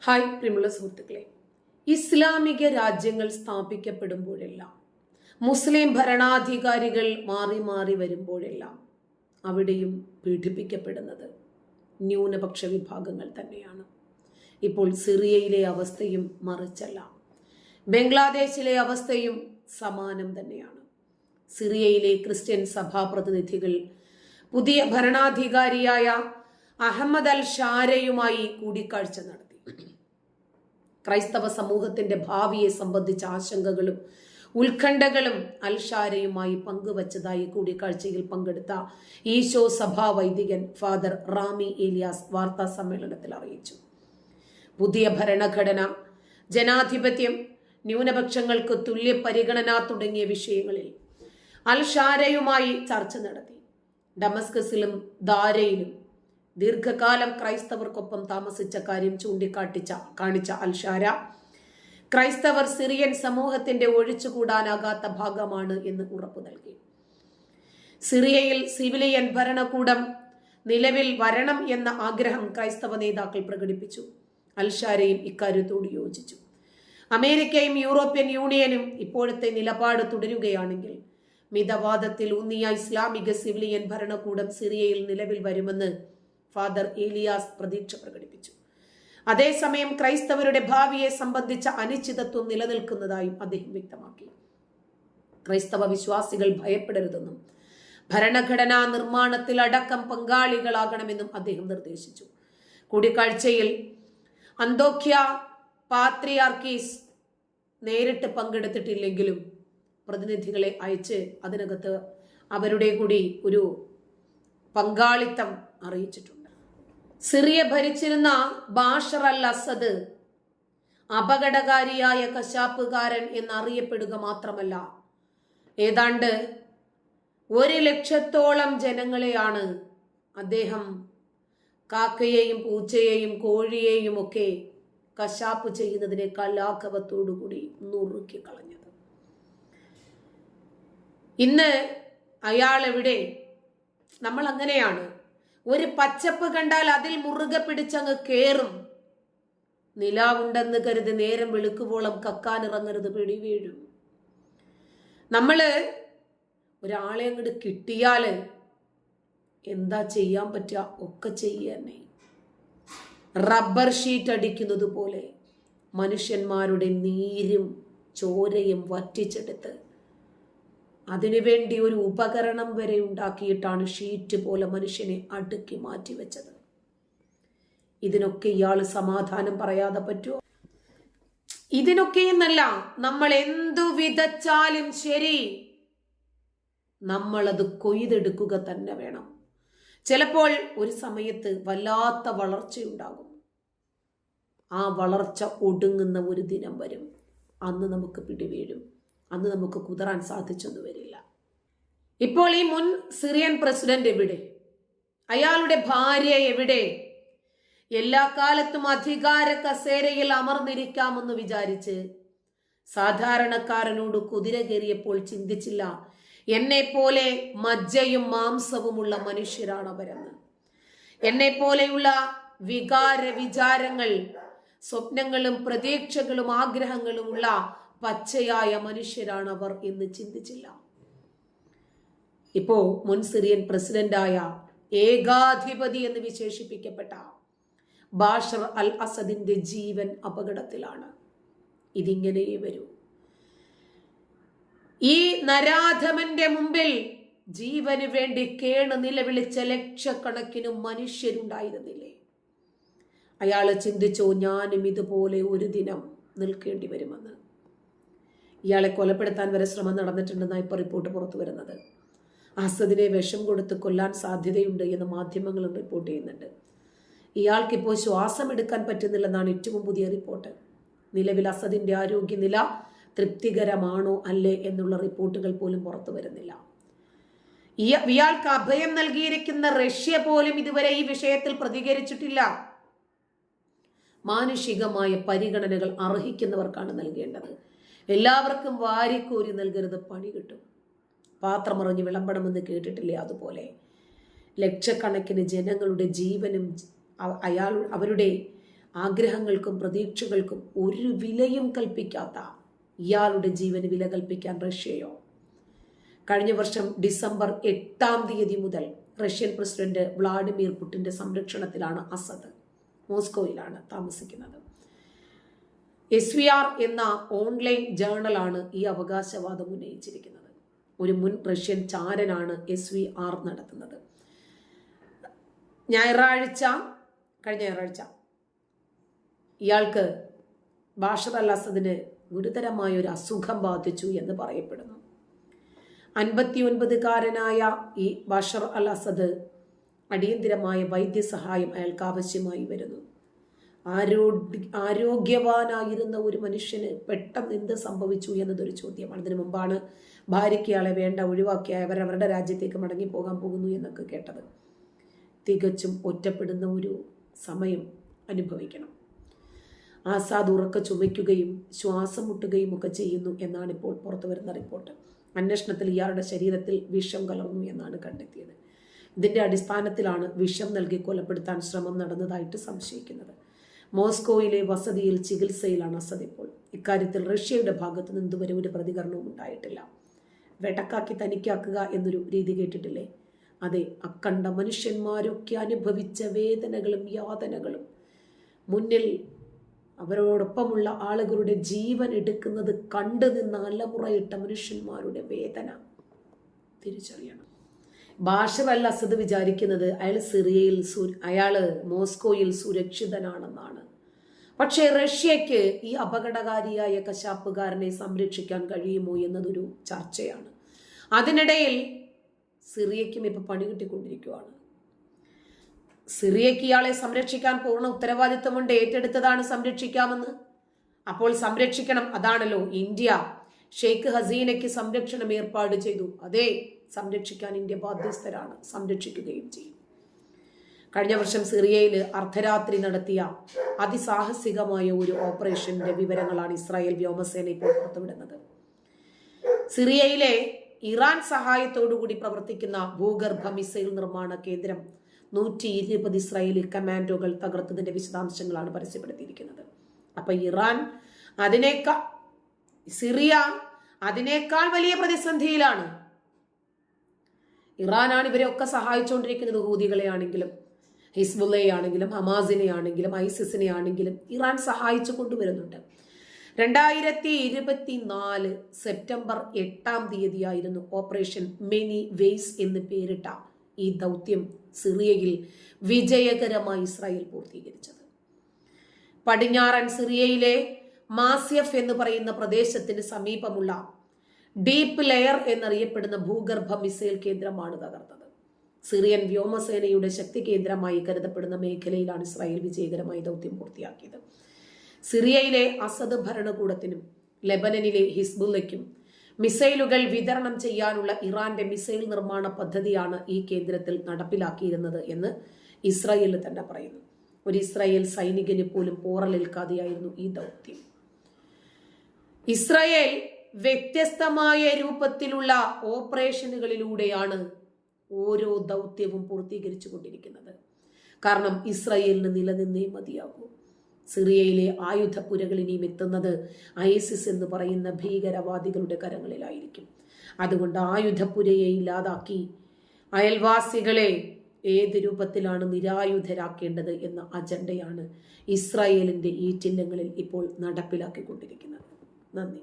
Hi പ്രിയമുള്ള സുഹൃത്തുക്കളെ, ഇസ്ലാമിക രാജ്യങ്ങൾ സ്ഥാപിക്കപ്പെടുമ്പോഴെല്ലാം മുസ്ലിം ഭരണാധികാരികൾ മാറി മാറി വരുമ്പോഴെല്ലാം അവിടെയും പീഡിപ്പിക്കപ്പെടുന്നത് ന്യൂനപക്ഷ വിഭാഗങ്ങൾ തന്നെയാണ്. ഇപ്പോൾ സിറിയയിലെ അവസ്ഥയും മറിച്ചല്ല, ബംഗ്ലാദേശിലെ അവസ്ഥയും സമാനം തന്നെയാണ്. സിറിയയിലെ ക്രിസ്ത്യൻ സഭാ പ്രതിനിധികൾ പുതിയ ഭരണാധികാരിയായ അഹമ്മദ് അൽ ഷാരയുമായി കൂടിക്കാഴ്ച നടത്തി. ക്രൈസ്തവ സമൂഹത്തിന്റെ ഭാവിയെ സംബന്ധിച്ച ആശങ്കകളും ഉത്കണ്ഠകളും അൽ ഷാരയുമായി പങ്കുവച്ചതായി കൂടിക്കാഴ്ചയിൽ പങ്കെടുത്ത ഈശോ സഭാ വൈദികൻ ഫാദർ റാമി ഏലിയാസ് വാർത്താ സമ്മേളനത്തിൽ അറിയിച്ചു. പുതിയ ഭരണഘടന, ജനാധിപത്യം, ന്യൂനപക്ഷങ്ങൾക്ക് തുല്യ പരിഗണന തുടങ്ങിയ വിഷയങ്ങളിൽ അൽ ഷാരയുമായി ചർച്ച നടത്തി. ഡമസ്കസിലും ദാരയിലും ദീർഘകാലം ക്രൈസ്തവർക്കൊപ്പം താമസിച്ച കാര്യം കാണിച്ച അൽ ഷാര, ക്രൈസ്തവർ സിറിയൻ സമൂഹത്തിന്റെ ഒഴിച്ചുകൂടാനാകാത്ത ഭാഗമാണ് എന്ന് ഉറപ്പു നൽകി. സിറിയയിൽ സിവിലിയൻ ഭരണകൂടം നിലവിൽ വരണം എന്ന ആഗ്രഹം ക്രൈസ്തവ നേതാക്കൾ പ്രകടിപ്പിച്ചു. അൽ ഷാരയും ഇക്കാര്യത്തോട് യോജിച്ചു. അമേരിക്കയും യൂറോപ്യൻ യൂണിയനും ഇപ്പോഴത്തെ നിലപാട് തുടരുകയാണെങ്കിൽ മിതവാദത്തിൽ ഊന്നിയ ഇസ്ലാമിക സിവിലിയൻ ഭരണകൂടം സിറിയയിൽ നിലവിൽ വരുമെന്ന് ഫാദർ ഏലിയാസ് പ്രതീക്ഷ പ്രകടിപ്പിച്ചു. അതേസമയം ക്രൈസ്തവരുടെ ഭാവിയെ സംബന്ധിച്ച അനിശ്ചിതത്വം നിലനിൽക്കുന്നതായും അദ്ദേഹം വ്യക്തമാക്കി. ക്രൈസ്തവ വിശ്വാസികൾ ഭയപ്പെടരുതെന്നും ഭരണഘടനാ നിർമ്മാണത്തിൽ അടക്കം പങ്കാളികളാകണമെന്നും അദ്ദേഹം നിർദ്ദേശിച്ചു. കൂടിക്കാഴ്ചയിൽ അന്തോക്യ പാത്രിയാർക്കീസ് നേരിട്ട് പങ്കെടുത്തിട്ടില്ലെങ്കിലും പ്രതിനിധികളെ അയച്ച് അതിനകത്ത് അവരുടെ കൂടി ഒരു പങ്കാളിത്തം അറിയിച്ചിട്ടുണ്ട്. സിറിയ ഭരിച്ചിരുന്ന ബാഷർ അൽ അസദ് അപകടകാരിയായ കശാപ്പുകാരൻ എന്നറിയപ്പെടുക മാത്രമല്ല, ഏതാണ്ട് 100,000-ഓളം ജനങ്ങളെയാണ് അദ്ദേഹം കാക്കയെയും പൂച്ചയെയും കോഴിയെയും ഒക്കെ കശാപ്പ് ചെയ്യുന്നതിനേക്കാൾ ലാഘവത്തോടുകൂടി നുറുക്കി കളഞ്ഞത്. ഇന്ന് അയാൾ എവിടെ? നമ്മൾ അങ്ങനെയാണ്, ഒരു പച്ചപ്പ് കണ്ടാൽ അതിൽ മുറുകെ പിടിച്ചങ്ങ് കേറും. നിലാവുണ്ടെന്ന് കരുതി നേരം വെളുക്കുവോളം കക്കാനിറങ്ങരുത്, പിടി വീഴും. നമ്മള് ഒരാളെ അങ്ങോട്ട് കിട്ടിയാല് എന്താ ചെയ്യാൻ പറ്റുക? ഒക്കെ ചെയ്യാനേ. റബ്ബർ ഷീറ്റ് അടിക്കുന്നത് പോലെ മനുഷ്യന്മാരുടെ നീരും ചോരയും വറ്റിച്ചെടുത്ത് അതിനുവേണ്ടി ഒരു ഉപകരണം വരെ ഉണ്ടാക്കിയിട്ടാണ് ഷീറ്റ് പോലെ മനുഷ്യനെ അടുക്കി മാറ്റിവെച്ചത്. ഇതിനൊക്കെ ഇയാൾ സമാധാനം പറയാതെ പറ്റുമോ? ഇതിനൊക്കെയെന്നല്ല, നമ്മൾ എന്തു വിതച്ചാലും ശരി, നമ്മളത് കൊയ്തെടുക്കുക തന്നെ വേണം. ചിലപ്പോൾ ഒരു സമയത്ത് വല്ലാത്ത വളർച്ചയുണ്ടാകും. ആ വളർച്ച ഒടുങ്ങുന്ന ഒരു ദിനം വരും. അന്ന് നമുക്ക് പിടിവീഴും. അന്ന് നമുക്ക് കുതറാൻ സാധിച്ചൊന്നും വരില്ല. ഇപ്പോൾ ഈ മുൻ സിറിയൻ പ്രസിഡന്റ് എവിടെ? അയാളുടെ ഭാര്യ എവിടെ? എല്ലാ കാലത്തും അധികാര കസേരയിൽ അമർന്നിരിക്കാമെന്ന് വിചാരിച്ച് സാധാരണക്കാരനോട് കുതിര കയറിയപ്പോൾ ചിന്തിച്ചില്ല, എന്നെ പോലെ മജ്ജയും മാംസവുമുള്ള മനുഷ്യരാണ് അവരെന്ന്. എന്നെ പോലെയുള്ള വികാര വിചാരങ്ങൾ, സ്വപ്നങ്ങളും പ്രതീക്ഷകളും ആഗ്രഹങ്ങളുമുള്ള പച്ചയായ മനുഷ്യരാണ് അവർ എന്ന് ചിന്തിച്ചില്ല. ഇപ്പോ മുൻ സിറിയൻ പ്രസിഡന്റായ ഏകാധിപതി എന്ന് വിശേഷിപ്പിക്കപ്പെട്ട ബാഷർ അൽ അസദിന്റെ ജീവൻ അപകടത്തിലാണ്. ഇതിങ്ങനെയേ വരൂ. ഈ നരാധമന്റെ മുമ്പിൽ ജീവന് വേണ്ടി കേണ് നിലവിളിച്ച ലക്ഷക്കണക്കിന് മനുഷ്യരുണ്ടായിരുന്നില്ലേ? അയാള് ചിന്തിച്ചോ, ഞാനും ഇതുപോലെ ഒരു ദിനം നിൽക്കേണ്ടി വരുമെന്ന്. ഇയാളെ കൊലപ്പെടുത്താൻ വരെ ശ്രമം നടന്നിട്ടുണ്ടെന്നാണ് ഇപ്പോൾ റിപ്പോർട്ട് പുറത്തു വരുന്നത്. അസദിനെ വിഷം കൊടുത്ത് കൊല്ലാൻ സാധ്യതയുണ്ട് എന്ന് മാധ്യമങ്ങളും റിപ്പോർട്ട് ചെയ്യുന്നുണ്ട്. ഇയാൾക്കിപ്പോൾ ശ്വാസം എടുക്കാൻ പറ്റുന്നില്ലെന്നാണ് ഏറ്റവും പുതിയ റിപ്പോർട്ട്. നിലവിൽ അസദിന്റെ ആരോഗ്യനില തൃപ്തികരമാണോ അല്ലേ എന്നുള്ള റിപ്പോർട്ടുകൾ പോലും പുറത്തു വരുന്നില്ല. ഇയാൾക്ക് അഭയം നൽകിയിരിക്കുന്ന റഷ്യ പോലും ഇതുവരെ ഈ വിഷയത്തിൽ പ്രതികരിച്ചിട്ടില്ല. മാനുഷികമായ പരിഗണനകൾ അർഹിക്കുന്നവർക്കാണ് നൽകേണ്ടത്. എല്ലാവർക്കും വാരിക്കോരി നൽകരുത്, പണി കിട്ടും. പാത്രമറിഞ്ഞ് വിളമ്പണമെന്ന് കേട്ടിട്ടില്ലേ? അതുപോലെ ലക്ഷക്കണക്കിന് ജനങ്ങളുടെ ജീവനും അവരുടെ ആഗ്രഹങ്ങൾക്കും പ്രതീക്ഷകൾക്കും ഒരു വിലയും കൽപ്പിക്കാത്ത ഇയാളുടെ ജീവന് വില കൽപ്പിക്കാൻ റഷ്യയോ? കഴിഞ്ഞ വർഷം ഡിസംബർ 8 മുതൽ റഷ്യൻ പ്രസിഡന്റ് വ്ളാഡിമിർ പുടിന്റെ സംരക്ഷണത്തിലാണ് അസദ്. മോസ്കോയിലാണ് താമസിക്കുന്നത്. SVR എന്ന ഓൺലൈൻ ജേർണലാണ് ഈ അവകാശവാദം ഉന്നയിച്ചിരിക്കുന്നത്. ഒരു മുൻ റഷ്യൻ ചാരനാണ് SVR നടത്തുന്നത്. കഴിഞ്ഞ ഞായറാഴ്ച ഇയാൾക്ക് ബാഷർ അൽ അസദിന് ഗുരുതരമായ ഒരു അസുഖം ബാധിച്ചു എന്ന് പറയപ്പെടുന്നു. 59-കാരനായ ഈ ബാഷർ അൽ അസദ് അടിയന്തിരമായ വൈദ്യസഹായം അയാൾക്ക് ആവശ്യമായി വരുന്നു. ആരോഗ്യവാനായിരുന്ന ഒരു മനുഷ്യന് പെട്ടെന്ന് എന്ത് സംഭവിച്ചു എന്നതൊരു ചോദ്യമാണ്. അതിനു മുമ്പാണ് ഭാര്യയ്ക്ക് ഇയാളെ വേണ്ട ഒഴിവാക്കി അവരവരുടെ രാജ്യത്തേക്ക് മടങ്ങിപ്പോകാൻ പോകുന്നു എന്നൊക്കെ കേട്ടത്. തികച്ചും ഒറ്റപ്പെടുന്ന ഒരു സമയം അനുഭവിക്കണം. ആസാദ് ഉറക്ക ചുമയ്ക്കുകയും ശ്വാസം മുട്ടുകയും ഒക്കെ ചെയ്യുന്നു എന്നാണ് ഇപ്പോൾ പുറത്തുവരുന്ന റിപ്പോർട്ട്. അന്വേഷണത്തിൽ ഇയാളുടെ ശരീരത്തിൽ വിഷം കലർന്നു എന്നാണ് കണ്ടെത്തിയത്. ഇതിന്റെ അടിസ്ഥാനത്തിലാണ് വിഷം നൽകി കൊലപ്പെടുത്താൻ ശ്രമം നടന്നതായിട്ട് സംശയിക്കുന്നത്. മോസ്കോയിലെ വസതിയിൽ ചികിത്സയിലാണ് അസദ് ഇപ്പോൾ. ഇക്കാര്യത്തിൽ റഷ്യയുടെ ഭാഗത്ത് നിന്ന് ഇതുവരെ ഒരു പ്രതികരണവും ഉണ്ടായിട്ടില്ല. വെടക്കാക്കി തനിക്കാക്കുക എന്നൊരു രീതി കേട്ടിട്ടില്ലേ? അതെ, അക്കണ്ട മനുഷ്യന്മാരൊക്കെ അനുഭവിച്ച വേദനകളും യാതനകളും മുന്നിൽ അവരോടൊപ്പമുള്ള ആളുകളുടെ ജീവൻ എടുക്കുന്നത് കണ്ടു നിന്ന് അലമുറയിട്ട മനുഷ്യന്മാരുടെ വേദന തിരിച്ചറിയണം. ബാഷർ അൽ അസദ് വിചാരിക്കുന്നത് അയാള് മോസ്കോയിൽ സുരക്ഷിതനാണെന്നാണ്. പക്ഷേ റഷ്യക്ക് ഈ അപകടകാരിയായ കശാപ്പുകാരനെ സംരക്ഷിക്കാൻ കഴിയുമോ എന്നതൊരു ചർച്ചയാണ്. അതിനിടയിൽ സിറിയയ്ക്കും ഇപ്പൊ പണി കിട്ടിക്കൊണ്ടിരിക്കുകയാണ്. സിറിയയ്ക്ക് ഇയാളെ സംരക്ഷിക്കാൻ പൂർണ്ണ ഉത്തരവാദിത്വം കൊണ്ട് ഏറ്റെടുത്തതാണ് സംരക്ഷിക്കാമെന്ന്. അപ്പോൾ സംരക്ഷിക്കണം, അതാണല്ലോ ഇന്ത്യ. ഷെയ്ഖ് ഹസീനയ്ക്ക് സംരക്ഷണം ഏർപ്പാട് ചെയ്തു. അതേ, സംരക്ഷിക്കാൻ ഇന്ത്യ ബാധ്യസ്ഥരാണ്, സംരക്ഷിക്കുകയും ചെയ്യും. കഴിഞ്ഞ വർഷം സിറിയയിൽ അർദ്ധരാത്രി നടത്തിയ അതിസാഹസികമായ ഒരു ഓപ്പറേഷന്റെ വിവരങ്ങളാണ് ഇസ്രായേൽ വ്യോമസേന ഇപ്പോൾ പുറത്തുവിടുന്നത്. സിറിയയിലെ ഇറാൻ സഹായത്തോടുകൂടി പ്രവർത്തിക്കുന്ന ഭൂഗർഭ മിസൈൽ നിർമ്മാണ കേന്ദ്രം 120 ഇസ്രായേലി കമാൻഡോകൾ തകർത്തതിന്റെ വിശദാംശങ്ങളാണ് പരസ്യപ്പെടുത്തിയിരിക്കുന്നത്. അപ്പൊ സിറിയ അതിനേക്കാൾ വലിയ പ്രതിസന്ധിയിലാണ്. ഇറാനാണ് ഇവരെയൊക്കെ സഹായിച്ചുകൊണ്ടിരിക്കുന്നത്. ഹൂതികളെ ആണെങ്കിലും ഹിസ്ബുള്ളയെ ആണെങ്കിലും ഹമാസിനെ ആണെങ്കിലും ഐസിസിനെ ആണെങ്കിലും ഇറാൻ സഹായിച്ചു കൊണ്ടുവരുന്നുണ്ട്. 2024 സെപ്റ്റംബർ 8 ഓപ്പറേഷൻ മെനി വെയ്സ് എന്ന് പേരിട്ട ഈ ദൗത്യം സിറിയയിൽ വിജയകരമായി ഇസ്രായേൽ പൂർത്തീകരിച്ചത്. പടിഞ്ഞാറൻ സിറിയയിലെ മാസ്യഫ് എന്ന് പറയുന്ന പ്രദേശത്തിന് സമീപമുള്ള ഡീപ്പ് ലെയർ എന്നറിയപ്പെടുന്ന ഭൂഗർഭ മിസൈൽ കേന്ദ്രമാണ് തകർത്തത്. സിറിയൻ വ്യോമസേനയുടെ ശക്തി കേന്ദ്രമായി കരുതപ്പെടുന്ന മേഖലയിലാണ് ഇസ്രായേൽ വിജയകരമായി ദൗത്യം പൂർത്തിയാക്കിയത്. സിറിയയിലെ അസദ് ഭരണകൂടത്തിനും ലെബനനിലെ ഹിസ്ബുള്ളയ്ക്കും മിസൈലുകൾ വിതരണം ചെയ്യാനുള്ള ഇറാന്റെ മിസൈൽ നിർമ്മാണ പദ്ധതിയാണ് ഈ കേന്ദ്രത്തിൽ നടപ്പിലാക്കിയിരുന്നത് എന്ന് ഇസ്രായേൽ തന്നെ പറയുന്നു. ഒരു ഇസ്രായേൽ സൈനികന് പോലും പോറലേൽക്കാതെയായിരുന്നു ഈ ദൗത്യം. ഇസ്രായേൽ വ്യത്യസ്തമായ രൂപത്തിലുള്ള ഓപ്പറേഷനുകളിലൂടെയാണ് ഓരോ ദൗത്യവും പൂർത്തീകരിച്ചു കൊണ്ടിരിക്കുന്നത്. കാരണം ഇസ്രായേലിന് നിലനിന്നേ മതിയാകൂ. സിറിയയിലെ ആയുധപ്പുരകൾ ഇനിയും എത്തുന്നത് ഐസിസ് എന്ന് പറയുന്ന ഭീകരവാദികളുടെ കരങ്ങളിലായിരിക്കും. അതുകൊണ്ട് ആയുധപ്പുരയെ ഇല്ലാതാക്കി അയൽവാസികളെ ഏത് രൂപത്തിലാണ് നിരായുധരാക്കേണ്ടത് എന്ന അജണ്ടയാണ് ഇസ്രായേലിന്റെ ഈ ചിഹ്നങ്ങളിൽ ഇപ്പോൾ നടപ്പിലാക്കിക്കൊണ്ടിരിക്കുന്നത്. നന്ദി.